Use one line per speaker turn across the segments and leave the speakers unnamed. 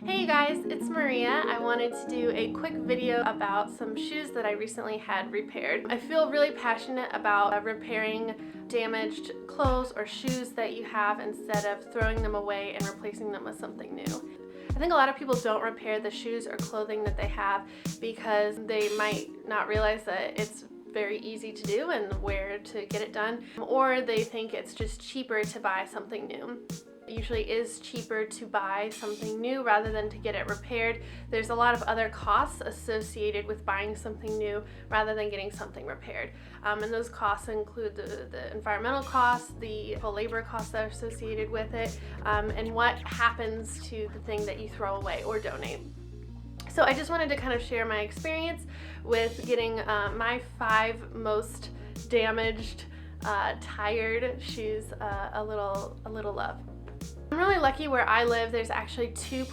Hey guys, it's Maria. I wanted to do a quick video about some shoes that I recently had repaired. I feel really passionate about repairing damaged clothes or shoes that you have instead of throwing them away and replacing them with something new. I think a lot of people don't repair the shoes or clothing that they have because they might not realize that it's very easy to do and where to get it done, or they think it's just cheaper to buy something new. It usually is cheaper to buy something new rather than to get it repaired. There's a lot of other costs associated with buying something new rather than getting something repaired. And those costs include the environmental costs, the labor costs that are associated with it, and what happens to the thing that you throw away or donate. So I just wanted to kind of share my experience with getting my 5 most damaged, tired shoes a little love. I'm really lucky where I live. There's actually 2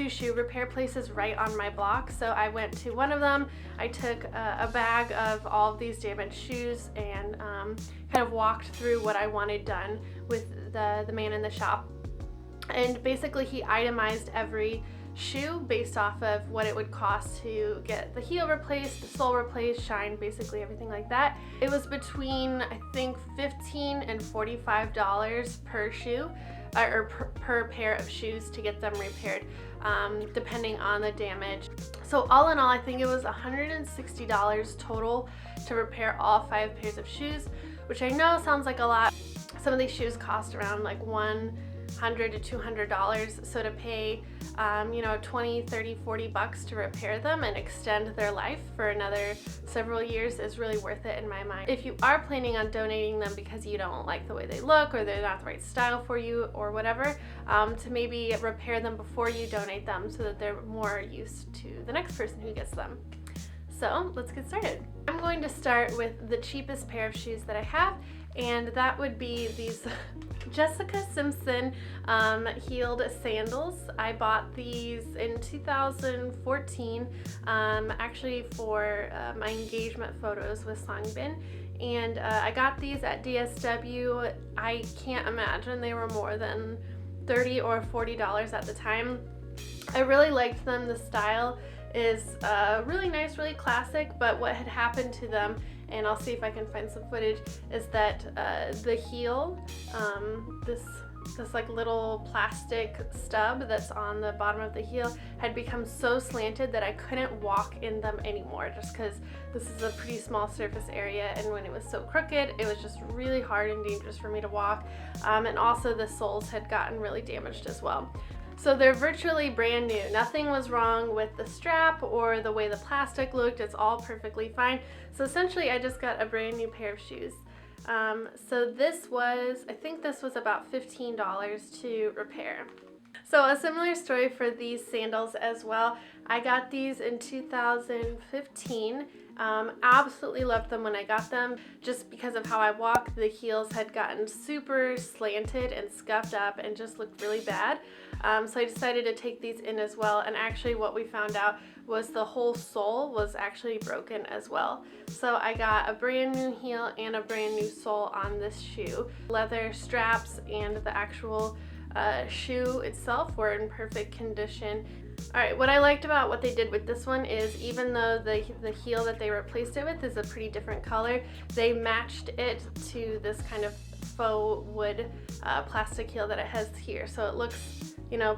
shoe repair places right on my block. So I went to one of them. I took a bag of all of these damaged shoes and kind of walked through what I wanted done with the man in the shop. And basically he itemized every shoe based off of what it would cost to get the heel replaced, the sole replaced, shine, basically everything like that. It was between, I think, $15 and $45 per shoe, or per pair of shoes to get them repaired, depending on the damage. So all in all, I think it was $160 total to repair all 5 pairs of shoes, which I know sounds like a lot. Some of these shoes cost around like $100 to $200, so to pay $20, $30, $40 to repair them and extend their life for another several years is really worth it in my mind. If you are planning on donating them because you don't like the way they look or they're not the right style for you or whatever, to maybe repair them before you donate them so that they're more used to the next person who gets them. So let's get started. I'm going to start with the cheapest pair of shoes that I have, and that would be these Jessica Simpson heeled sandals. I bought these in 2014, actually for my engagement photos with Songbin, and I got these at DSW. I can't imagine they were more than $30 or $40 at the time. I really liked them. The style is really nice, really classic, but what had happened to them, and I'll see if I can find some footage, is that the heel, this like little plastic stub that's on the bottom of the heel had become so slanted that I couldn't walk in them anymore, just because this is a pretty small surface area, and when it was so crooked it was just really hard and dangerous for me to walk, and also the soles had gotten really damaged as well. So they're virtually brand new. Nothing was wrong with the strap or the way the plastic looked. It's all perfectly fine. So essentially I just got a brand new pair of shoes. So this was, I think this was about $15 to repair. So a similar story for these sandals as well. I got these in 2015. Absolutely loved them when I got them. Just because of how I walk, the heels had gotten super slanted and scuffed up and just looked really bad. So I decided to take these in as well, and actually what we found out was the whole sole was actually broken as well. So I got a brand new heel and a brand new sole on this shoe. Leather straps and the actual shoe itself were in perfect condition. Alright, what I liked about what they did with this one is, even though the heel that they replaced it with is a pretty different color, they matched it to this kind of faux wood plastic heel that it has here. So it looks,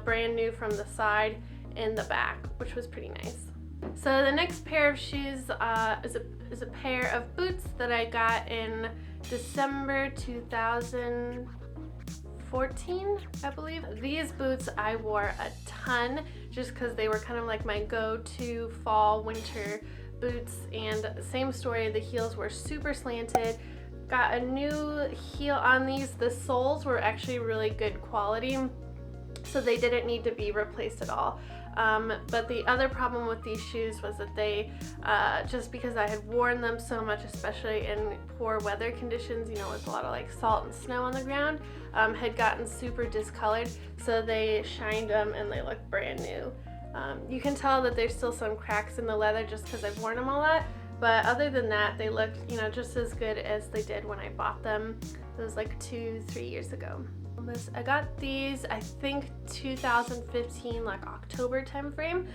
brand new from the side and the back, which was pretty nice. So the next pair of shoes is a pair of boots that I got in December 2014, I believe. These boots I wore a ton just because they were kind of like my go-to fall winter boots, and same story, the heels were super slanted. Got a new heel on these. The soles were actually really good quality, so they didn't need to be replaced at all. But the other problem with these shoes was that they, just because I had worn them so much, especially in poor weather conditions, with a lot of like salt and snow on the ground, had gotten super discolored, so they shined them and they look brand new. You can tell that there's still some cracks in the leather just because I've worn them a lot, but other than that, they looked, just as good as they did when I bought them. It was like 2-3 years ago. Columbus. I got these, I think 2015, like October time frame.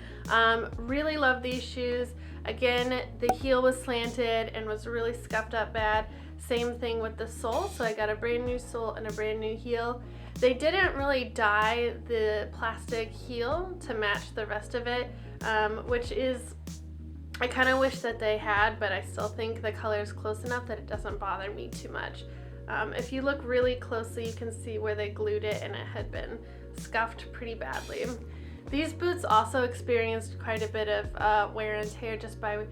Really love these shoes. Again, the heel was slanted and was really scuffed up bad. Same thing with the sole, so I got a brand new sole and a brand new heel. They didn't really dye the plastic heel to match the rest of it, which is, I kind of wish that they had, but I still think the color is close enough that it doesn't bother me too much. If you look really closely, you can see where they glued it and it had been scuffed pretty badly. These boots also experienced quite a bit of wear and tear just by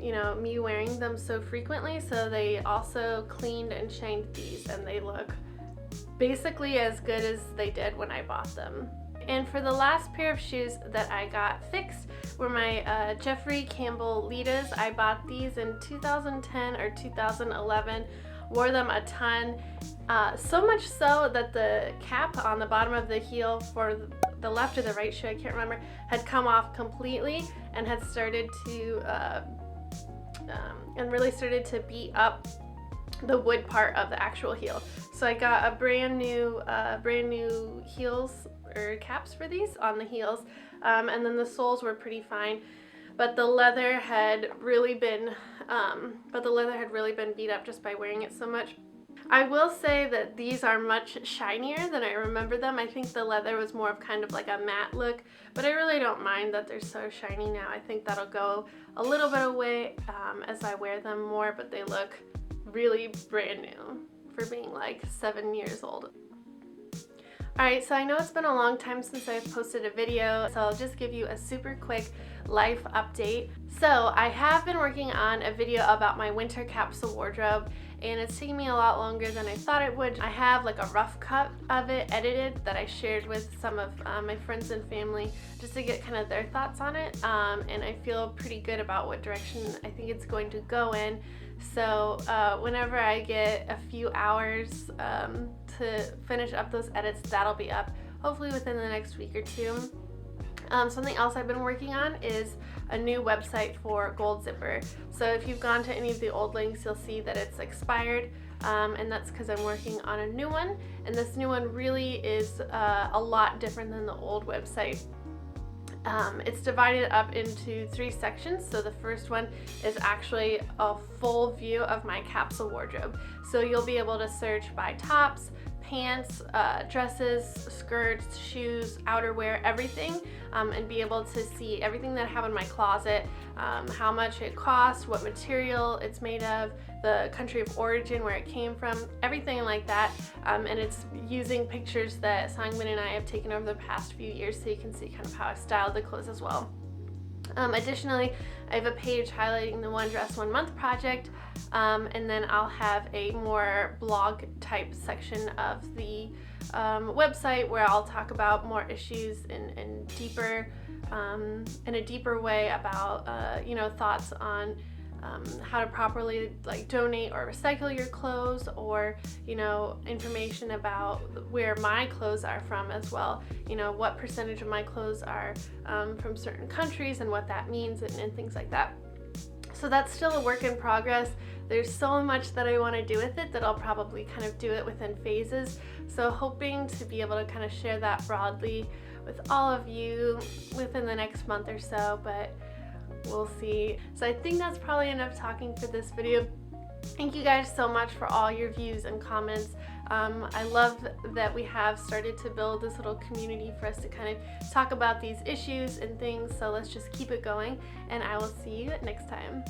you know, me wearing them so frequently, so they also cleaned and shined these, and they look basically as good as they did when I bought them. And for the last pair of shoes that I got fixed were my Jeffrey Campbell Litas. I bought these in 2010 or 2011, wore them a ton, so much so that the cap on the bottom of the heel for the left or the right shoe, I can't remember, had come off completely and had started to really started to beat up the wood part of the actual heel. So I got a brand new heels or caps for these on the heels, and then the soles were pretty fine, but the leather had really been beat up just by wearing it so much. I will say that these are much shinier than I remember them. I think the leather was more of kind of like a matte look, but I really don't mind that they're so shiny now. I think that'll go a little bit away as I wear them more, but they look really brand new for being like 7 years old. Alright, so I know it's been a long time since I've posted a video, so I'll just give you a super quick life update. So I have been working on a video about my winter capsule wardrobe, and it's taking me a lot longer than I thought it would. I have like a rough cut of it edited that I shared with some of my friends and family just to get kind of their thoughts on it, and I feel pretty good about what direction I think it's going to go in. So whenever I get a few hours to finish up those edits, that'll be up hopefully within the next week or two. Something else I've been working on is a new website for Gold Zipper. So if you've gone to any of the old links, you'll see that it's expired, and that's because I'm working on a new one, and this new one really is a lot different than the old website. It's divided up into 3 sections. So the first one is actually a full view of my capsule wardrobe. So you'll be able to search by tops, pants, dresses, skirts, shoes, outerwear, everything, and be able to see everything that I have in my closet, how much it costs, what material it's made of, the country of origin, where it came from, everything like that. And it's using pictures that Sangmin and I have taken over the past few years, so you can see kind of how I've styled the clothes as well. Additionally, I have a page highlighting the One Dress One Month project, and then I'll have a more blog type section of the website where I'll talk about more issues in a deeper way about you know, thoughts on how to properly like donate or recycle your clothes, or you know, information about where my clothes are from as well, you know, what percentage of my clothes are from certain countries and what that means, and things like that. So that's still a work in progress. There's so much that I want to do with it that I'll probably kind of do it within phases, so hoping to be able to kind of share that broadly with all of you within the next month or so, but we'll see. So I think that's probably enough talking for this video. Thank you guys so much for all your views and comments. I love that we have started to build this little community for us to kind of talk about these issues and things, so let's just keep it going, and I will see you next time.